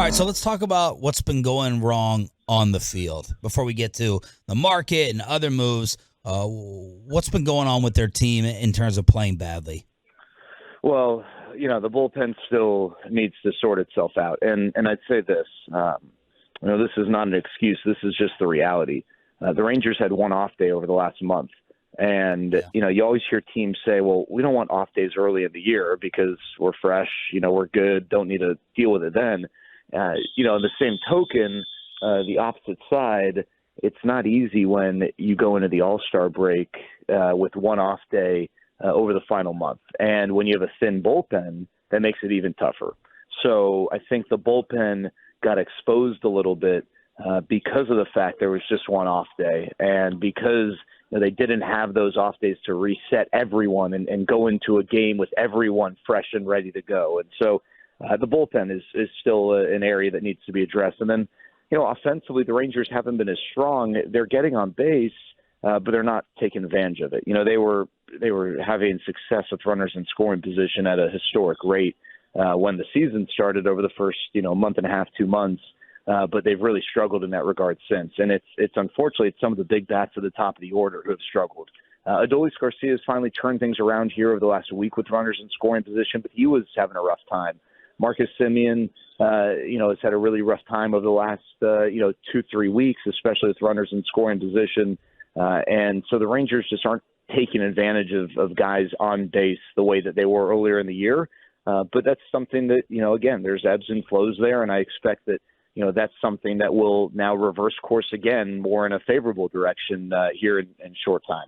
right, so let's talk about what's been going wrong on the field before we get to the market and other moves. What's been going on with their team in terms of playing badly? Well, the bullpen still needs to sort itself out. And I'd say this, this is not an excuse. This is just the reality. The Rangers had one off day over the last month. And, you always hear teams say, well, we don't want off days early in the year because we're fresh, we're good, don't need to deal with it then. On the same token, the opposite side, it's not easy when you go into the All-Star break with one off day over the final month. And when you have a thin bullpen, that makes it even tougher. So I think the bullpen got exposed a little bit because of the fact there was just one off day and because they didn't have those off days to reset everyone and go into a game with everyone fresh and ready to go. And so the bullpen is still an area that needs to be addressed. And then, offensively, the Rangers haven't been as strong. They're getting on base, but they're not taking advantage of it. They were having success with runners in scoring position at a historic rate when the season started over the first, month and a half, 2 months. But they've really struggled in that regard since. And it's unfortunately some of the big bats at the top of the order who have struggled. Adolis Garcia has finally turned things around here over the last week with runners in scoring position, but he was having a rough time. Marcus Semien, has had a really rough time over the last, 2-3 weeks, especially with runners in scoring position. And so the Rangers just aren't taking advantage of guys on base the way that they were earlier in the year. But that's something that, again, there's ebbs and flows there. And I expect that, that's something that will now reverse course again, more in a favorable direction here in short time.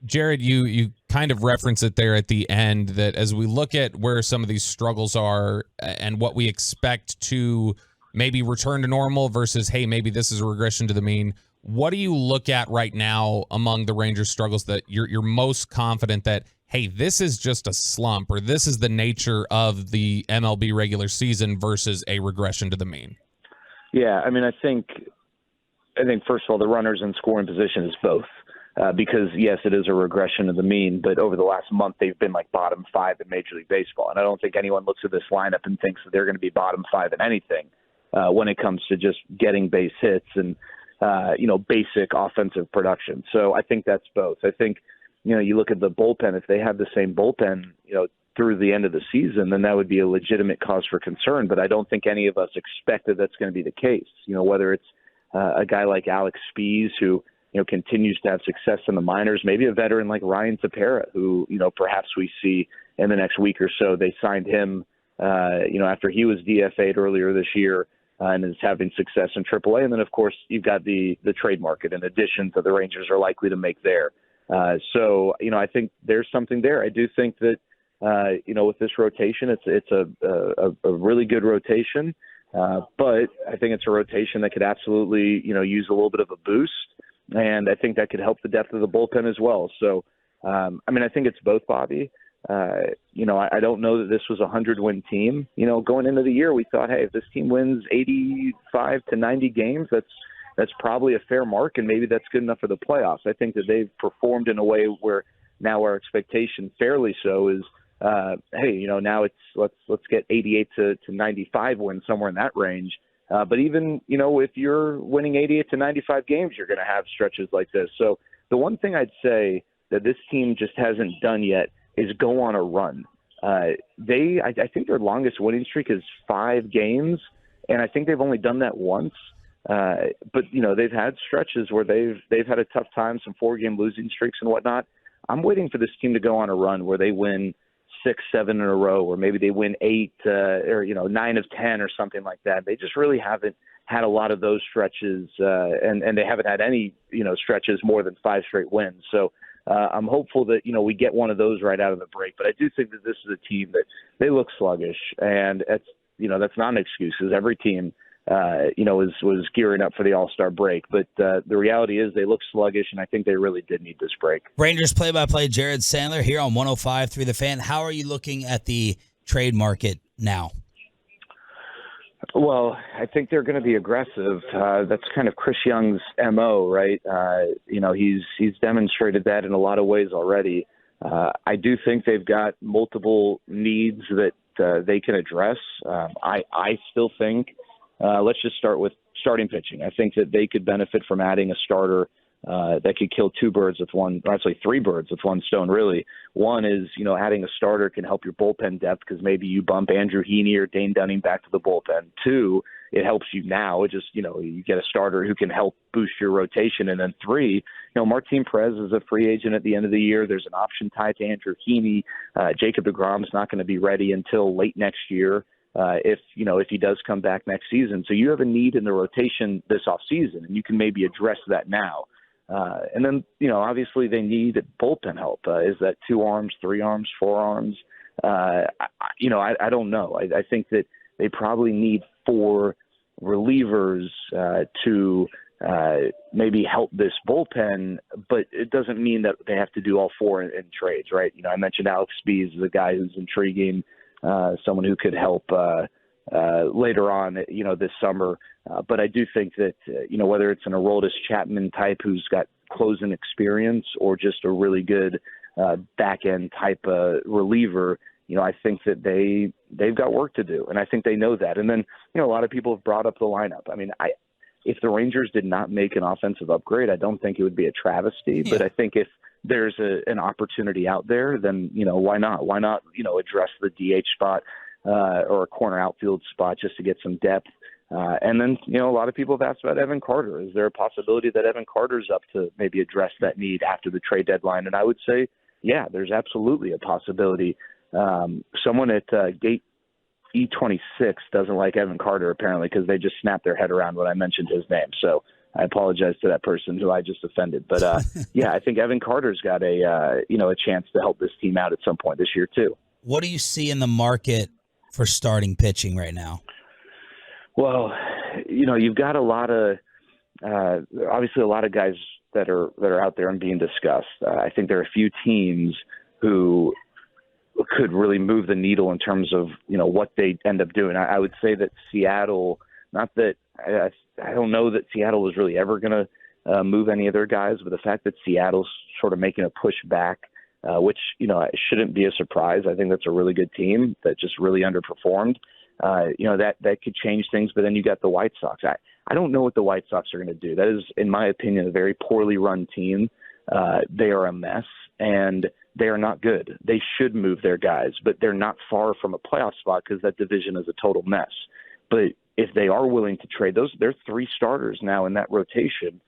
Jared, you kind of reference it there at the end that as we look at where some of these struggles are and what we expect to maybe return to normal versus, hey, maybe this is a regression to the mean. What do you look at right now among the Rangers' struggles that you're most confident that, hey, this is just a slump or this is the nature of the MLB regular season versus a regression to the mean? Yeah, I think first of all, the runners in scoring position is both. Because, yes, it is a regression to the mean, but over the last month they've been like bottom 5 in Major League Baseball. And I don't think anyone looks at this lineup and thinks that they're going to be bottom 5 in anything when it comes to just getting base hits and, basic offensive production. So I think that's both. I think, you look at the bullpen, if they have the same bullpen, through the end of the season, then that would be a legitimate cause for concern. But I don't think any of us expect that that's going to be the case. Whether it's a guy like Alex Spees who, continues to have success in the minors, maybe a veteran like Ryan Tepera, who, perhaps we see in the next week or so. They signed him, after he was DFA'd earlier this year and is having success in AAA. And then, of course, you've got the trade market and additions that the Rangers are likely to make there. So, I think there's something there. I do think that, with this rotation, it's a really good rotation. But I think it's a rotation that could absolutely, use a little bit of a boost. And I think that could help the depth of the bullpen as well. So, I think it's both, Bobby. I don't know that this was a 100-win team. Going into the year, we thought, hey, if this team wins 85 to 90 games, that's probably a fair mark, and maybe that's good enough for the playoffs. I think that they've performed in a way where now our expectation, fairly so, is, hey, now it's let's get 88 to 95 wins, somewhere in that range. But even, if you're winning 88 to 95 games, you're going to have stretches like this. So the one thing I'd say that this team just hasn't done yet is go on a run. I think their longest winning streak is 5 games, and I think they've only done that once. But, they've had stretches where they've had a tough time, some 4-game losing streaks and whatnot. I'm waiting for this team to go on a run where they win 6, 7 in a row, or maybe they win 8 or 9 of 10 or something like that. They just really haven't had a lot of those stretches, and they haven't had any stretches more than 5 straight wins. So I'm hopeful that we get one of those right out of the break. But I do think that this is a team that they look sluggish, and that's not an excuse, because every team was gearing up for the All-Star break. But the reality is they look sluggish, and I think they really did need this break. Rangers play-by-play Jared Sandler here on 105.3 The Fan. How are you looking at the trade market now? Well, I think they're going to be aggressive. That's kind of Chris Young's MO, right? He's demonstrated that in a lot of ways already. I do think they've got multiple needs that they can address. I still think let's just start with starting pitching. I think that they could benefit from adding a starter that could kill two birds with one, or actually three birds with one stone, really. One is, adding a starter can help your bullpen depth because maybe you bump Andrew Heaney or Dane Dunning back to the bullpen. Two, it helps you now. It just, you get a starter who can help boost your rotation. And then three, Martin Perez is a free agent at the end of the year. There's an option tied to Andrew Heaney. Jacob deGrom's not going to be ready until late next year. If he does come back next season. So you have a need in the rotation this offseason, and you can maybe address that now. And then, obviously they need bullpen help. Is that 2 arms, 3 arms, 4 arms? I don't know. I think that they probably need 4 relievers to maybe help this bullpen, but it doesn't mean that they have to do all 4 in trades, right? I mentioned Alex Spees is a guy who's intriguing, someone who could help later on, this summer. But I do think that, whether it's an Aroldis Chapman type who's got closing experience or just a really good back-end type reliever, I think that they've got work to do, and I think they know that. And then, a lot of people have brought up the lineup. I mean, if the Rangers did not make an offensive upgrade, I don't think it would be a travesty. Yeah. But I think if there's an opportunity out there, then, why not? Why not, address the DH spot or a corner outfield spot just to get some depth? And then, a lot of people have asked about Evan Carter. Is there a possibility that Evan Carter's up to maybe address that need after the trade deadline? And I would say, yeah, there's absolutely a possibility. Someone at Gate E26 doesn't like Evan Carter, apparently, because they just snapped their head around when I mentioned his name. So I apologize to that person who I just offended. But, yeah, I think Evan Carter's got a chance to help this team out at some point this year, too. What do you see in the market for starting pitching right now? Well, you've got a lot of obviously a lot of guys that are out there and being discussed. I think there are a few teams who could really move the needle in terms of what they end up doing. I would say that Seattle, not that I don't know that Seattle was really ever going to move any of their guys, but the fact that Seattle's sort of making a push back, which it shouldn't be a surprise. I think that's a really good team that just really underperformed. That could change things. But then you got the White Sox. I don't know what the White Sox are going to do. That is, in my opinion, a very poorly run team. They are a mess, and they are not good. They should move their guys, but they're not far from a playoff spot because that division is a total mess. But if they are willing to trade those, there are 3 starters now in that rotation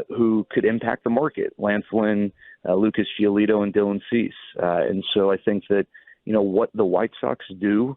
who could impact the market: Lance Lynn, Lucas Giolito, and Dylan Cease. And so I think that what the White Sox do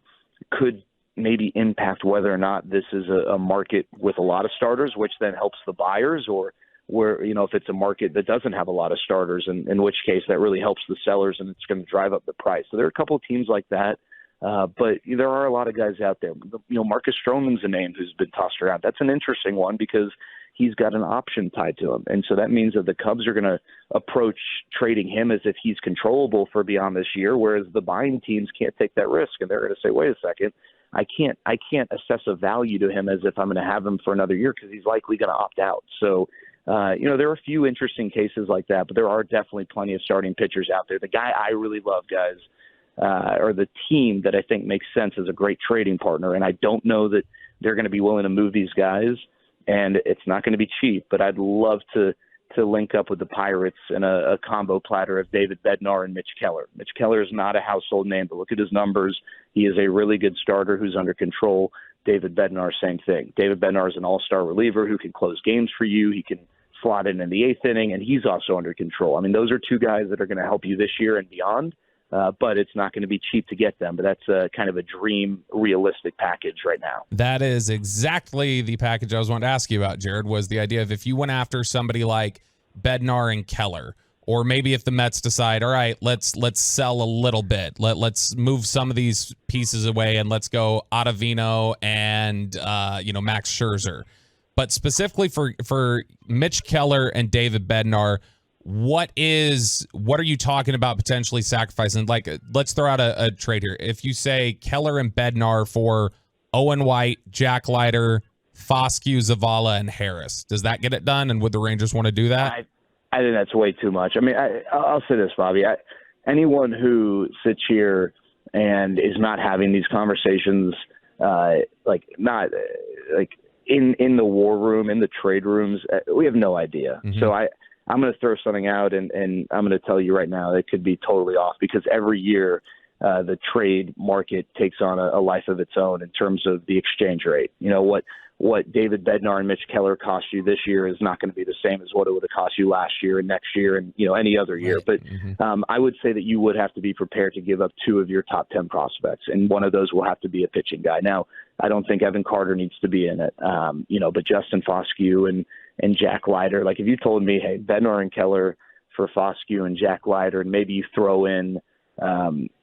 could maybe impact whether or not this is a market with a lot of starters, which then helps the buyers, or where, if it's a market that doesn't have a lot of starters, in which case that really helps the sellers and it's going to drive up the price. So there are a couple of teams like that. But there are a lot of guys out there. Marcus Stroman's a name who's been tossed around. That's an interesting one because he's got an option tied to him. And so that means that the Cubs are going to approach trading him as if he's controllable for beyond this year, whereas the buying teams can't take that risk. And they're going to say, wait a second, I can't assess a value to him as if I'm going to have him for another year because he's likely going to opt out. So, there are a few interesting cases like that, but there are definitely plenty of starting pitchers out there. The guy I really love, guys, or the team that I think makes sense as a great trading partner, and I don't know that they're going to be willing to move these guys, and it's not going to be cheap, but I'd love to link up with the Pirates in a combo platter of David Bednar and Mitch Keller. Mitch Keller is not a household name, but look at his numbers. He is a really good starter who's under control. David Bednar, same thing. David Bednar is an all-star reliever who can close games for you. He can slot in the 8th inning, and he's also under control. I mean, those are 2 guys that are going to help you this year and beyond, but it's not going to be cheap to get them. But that's kind of a dream, realistic package right now. That is exactly the package I was wanting to ask you about, Jared, was the idea of if you went after somebody like Bednar and Keller, or maybe if the Mets decide, all right, let's sell a little bit. Let's move some of these pieces away and let's go Ottavino and Max Scherzer. But specifically for Mitch Keller and David Bednar, what are you talking about potentially sacrificing? Like, let's throw out a trade here. If you say Keller and Bednar for Owen White, Jack Leiter, Foscue, Zavala, and Harris, does that get it done? And would the Rangers want to do that? I think that's way too much. I mean, I'll say this, Bobby. Anyone who sits here and is not having these conversations, like in the war room, in the trade rooms, we have no idea. Mm-hmm. So I'm going to throw something out, and I'm going to tell you right now it could be totally off, because every year the trade market takes on a life of its own in terms of the exchange rate. You know, what David Bednar and Mitch Keller cost you this year is not going to be the same as what it would have cost you last year and next year and, you know, any other year. Right. But Mm-hmm. I would say that you would have to be prepared to give up 2 of your top 10 prospects, and one of those will have to be a pitching guy. Now, I don't think Evan Carter needs to be in it, you know, but Justin Foscue and Jack Leiter. Like, if you told me, hey, Bednar and Keller for Foscue and Jack Leiter, and maybe you throw in,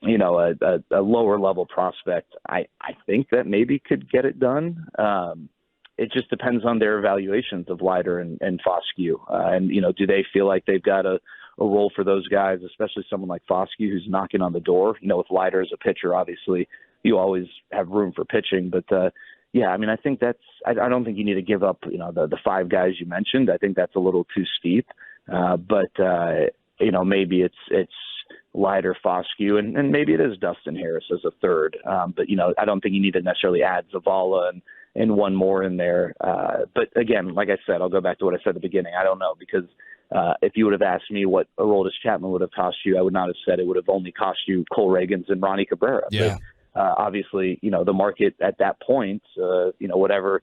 you know, a lower level prospect, I think that maybe could get it done. It just depends on their evaluations of Leiter and Foscue. And, you know, do they feel like they've got a role for those guys, especially someone like Foscue who's knocking on the door? You know, with Leiter as a pitcher, obviously you always have room for pitching. But, yeah, I mean, I think I don't think you need to give up, you know, the 5 guys you mentioned. I think that's a little too steep. But you know, maybe it's Leiter, Foscue, and maybe it is Dustin Harris as a third. But, you know, I don't think you need to necessarily add Zavala and one more in there. But again, like I said, I'll go back to what I said at the beginning. I don't know, because if you would have asked me what Aroldis Chapman would have cost you, I would not have said it would have only cost you Cole Reagans and Ronnie Cabrera. Yeah. But, obviously, you know, the market at that point, you know, whatever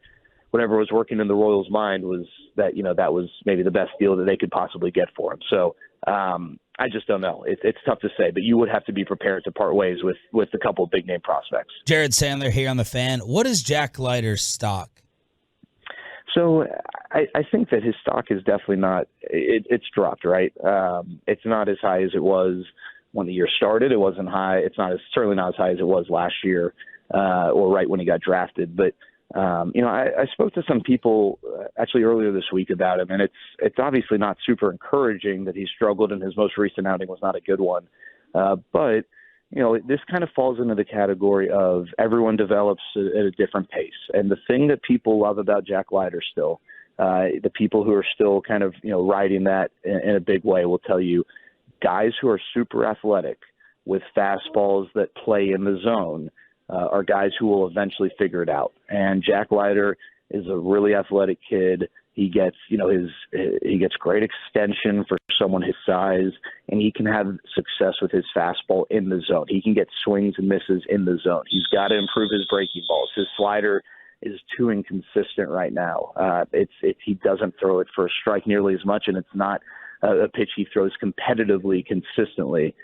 was working in the Royals' mind was that, you know, that was maybe the best deal that they could possibly get for him. So I just don't know. It's tough to say, but you would have to be prepared to part ways with a couple of big name prospects. Jared Sandler here on The Fan. What is Jack Leiter's stock? So I think that his stock is definitely not it's dropped, right? It's not as high as it was when the year started. It wasn't high. It's certainly not as high as it was last year or right when he got drafted. But you know, I spoke to some people actually earlier this week about him, and it's obviously not super encouraging that he struggled and his most recent outing was not a good one. But, you know, this kind of falls into the category of everyone develops at a different pace. And the thing that people love about Jack Leiter still, the people who are still kind of, you know, riding that in a big way will tell you, guys who are super athletic with fastballs that play in the zone are guys who will eventually figure it out. And Jack Leiter is a really athletic kid. He gets, you know, he gets great extension for someone his size, and he can have success with his fastball in the zone. He can get swings and misses in the zone. He's got to improve his breaking balls. His slider is too inconsistent right now. He doesn't throw it for a strike nearly as much, and it's not a pitch he throws competitively, consistently.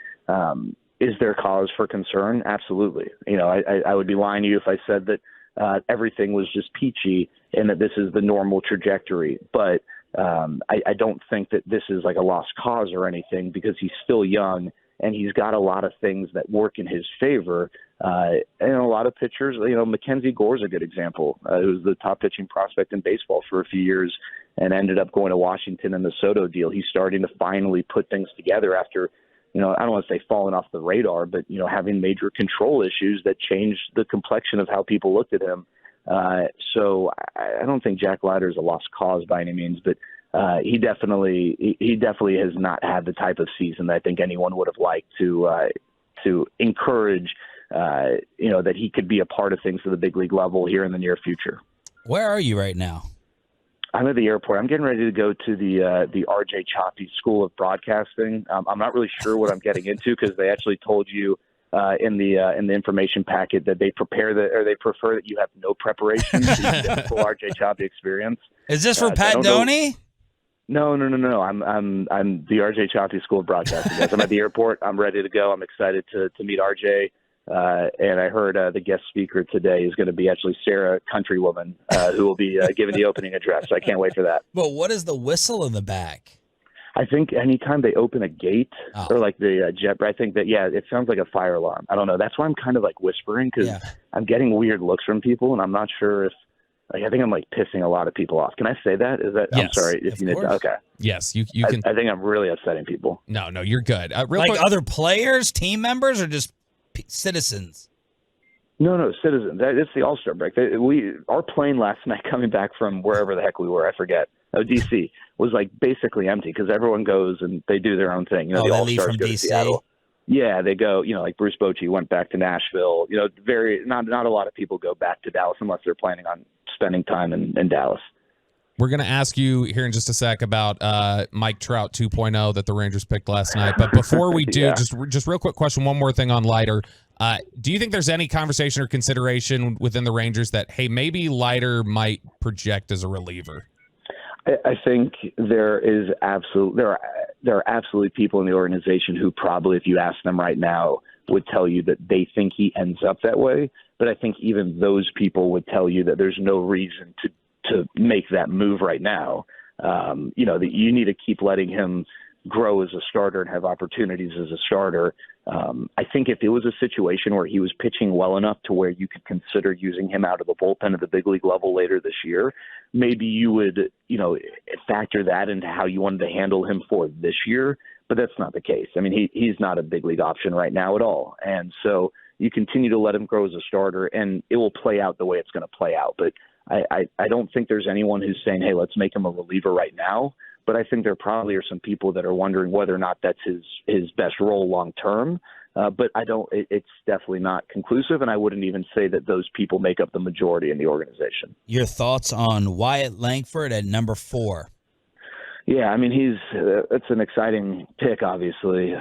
Is there cause for concern? Absolutely. You know, I would be lying to you if I said that everything was just peachy and that this is the normal trajectory. But I don't think that this is like a lost cause or anything, because he's still young and he's got a lot of things that work in his favor. And a lot of pitchers, you know, Mackenzie Gore's a good example. He was the top pitching prospect in baseball for a few years and ended up going to Washington in the Soto deal. He's starting to finally put things together after, you know, I don't want to say falling off the radar, but, you know, having major control issues that changed the complexion of how people looked at him. So I don't think Jack Leiter is a lost cause by any means, but he definitely has not had the type of season that I think anyone would have liked to encourage, you know, that he could be a part of things at the big league level here in the near future. Where are you right now? I'm at the airport. I'm getting ready to go to the R.J. Choppy School of Broadcasting. I'm not really sure what I'm getting into, because they actually told you in the information packet that they prefer that you have no preparation so you get the full R.J. Choppy experience. Is this for Pat Doney? No. I'm the R.J. Choppy School of Broadcasting, guys. I'm at the airport. I'm ready to go. I'm excited to meet R.J. And I heard the guest speaker today is going to be actually Sarah Countrywoman, who will be giving the opening address. So I can't wait for that. But what is the whistle in the back? I think anytime they open a gate or like the jet, I think that, yeah, it sounds like a fire alarm. I don't know. That's why I'm kind of like whispering, because I'm getting weird looks from people, and I'm not sure if, like, I think I'm like pissing a lot of people off. Can I say that? Is that? Yes, I'm sorry. If you need to, okay. Yes, you can. I think I'm really upsetting people. No, you're good. Like quick, other players, team members, or just citizens? No, citizens. It's the All-Star break. Our plane last night coming back from wherever the heck we were, I forget, D.C., was like basically empty, because everyone goes and they do their own thing. You know, the All-Stars go to Seattle. Yeah, they go, like Bruce Bochy went back to Nashville. Not a lot of people go back to Dallas unless they're planning on spending time in Dallas. We're going to ask you here in just a sec about Mike Trout 2.0 that the Rangers picked last night. But before we do, Yeah. just real quick question, one more thing on Leiter. Do you think there's any conversation or consideration within the Rangers that, hey, maybe Leiter might project as a reliever? I think there are absolutely people in the organization who probably, if you ask them right now, would tell you that they think he ends up that way. But I think even those people would tell you that there's no reason to make that move right now. That you need to keep letting him grow as a starter and have opportunities as a starter. I think if it was a situation where he was pitching well enough to where you could consider using him out of the bullpen at the big league level later this year, maybe you would, factor that into how you wanted to handle him for this year. But that's not the case. I mean, he's not a big league option right now at all. And so you continue to let him grow as a starter, and it will play out the way it's going to play out. But I don't think there's anyone who's saying, hey, let's make him a reliever right now. But I think there probably are some people that are wondering whether or not that's his best role long term. But it's definitely not conclusive, and I wouldn't even say that those people make up the majority in the organization. Your thoughts on Wyatt Langford at number 4? Yeah, I mean, it's an exciting pick, obviously.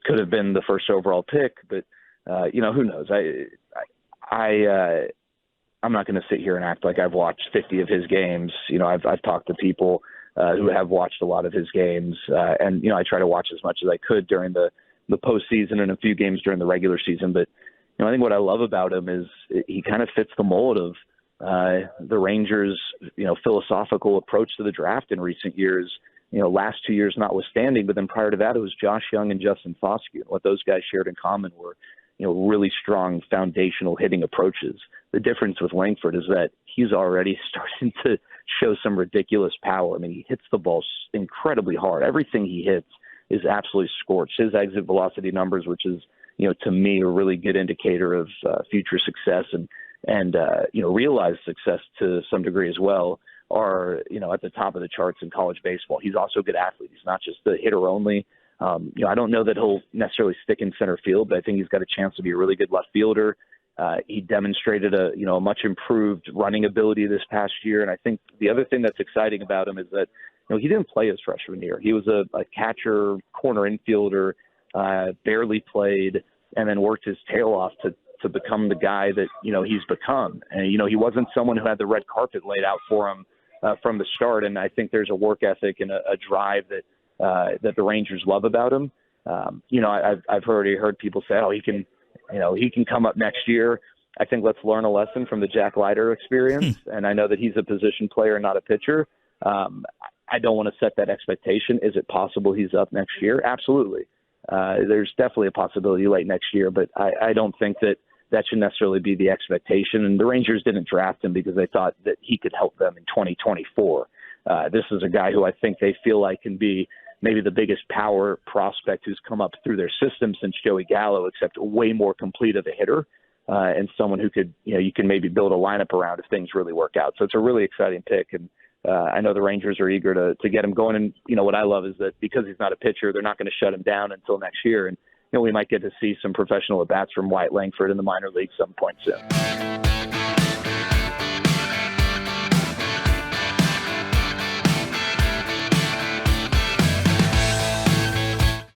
Could have been the first overall pick, but, who knows? I'm not going to sit here and act like I've watched 50 of his games. I've talked to people who have watched a lot of his games, and I try to watch as much as I could during the postseason and a few games during the regular season. But I think what I love about him is he kind of fits the mold of the Rangers, philosophical approach to the draft in recent years. Last 2 years notwithstanding, but then prior to that, it was Josh Young and Justin Foscue. What those guys shared in common were really strong foundational hitting approaches. The difference with Langford is that he's already starting to show some ridiculous power. I mean, he hits the ball incredibly hard. Everything he hits is absolutely scorched. His exit velocity numbers, which is, to me, a really good indicator of future success and realized success to some degree as well, are, at the top of the charts in college baseball. He's also a good athlete. He's not just the hitter only. I don't know that he'll necessarily stick in center field, but I think he's got a chance to be a really good left fielder. He demonstrated a much improved running ability this past year. And I think the other thing that's exciting about him is that, he didn't play his freshman year. He was a catcher, corner infielder, barely played, and then worked his tail off to become the guy that, he's become. And, he wasn't someone who had the red carpet laid out for him from the start. And I think there's a work ethic and a drive that the Rangers love about him. I've heard people say, oh, he can come up next year. I think let's learn a lesson from the Jack Leiter experience. And I know that he's a position player, not a pitcher. I don't want to set that expectation. Is it possible he's up next year? Absolutely. There's definitely a possibility late next year, but I don't think that should necessarily be the expectation. And the Rangers didn't draft him because they thought that he could help them in 2024. This is a guy who I think they feel like can be maybe the biggest power prospect who's come up through their system since Joey Gallo, except way more complete of a hitter, and someone who could, you can maybe build a lineup around if things really work out. So it's a really exciting pick. And I know the Rangers are eager to get him going. And, what I love is that because he's not a pitcher, they're not going to shut him down until next year. And, we might get to see some professional at-bats from Wyatt Langford in the minor leagues some point soon.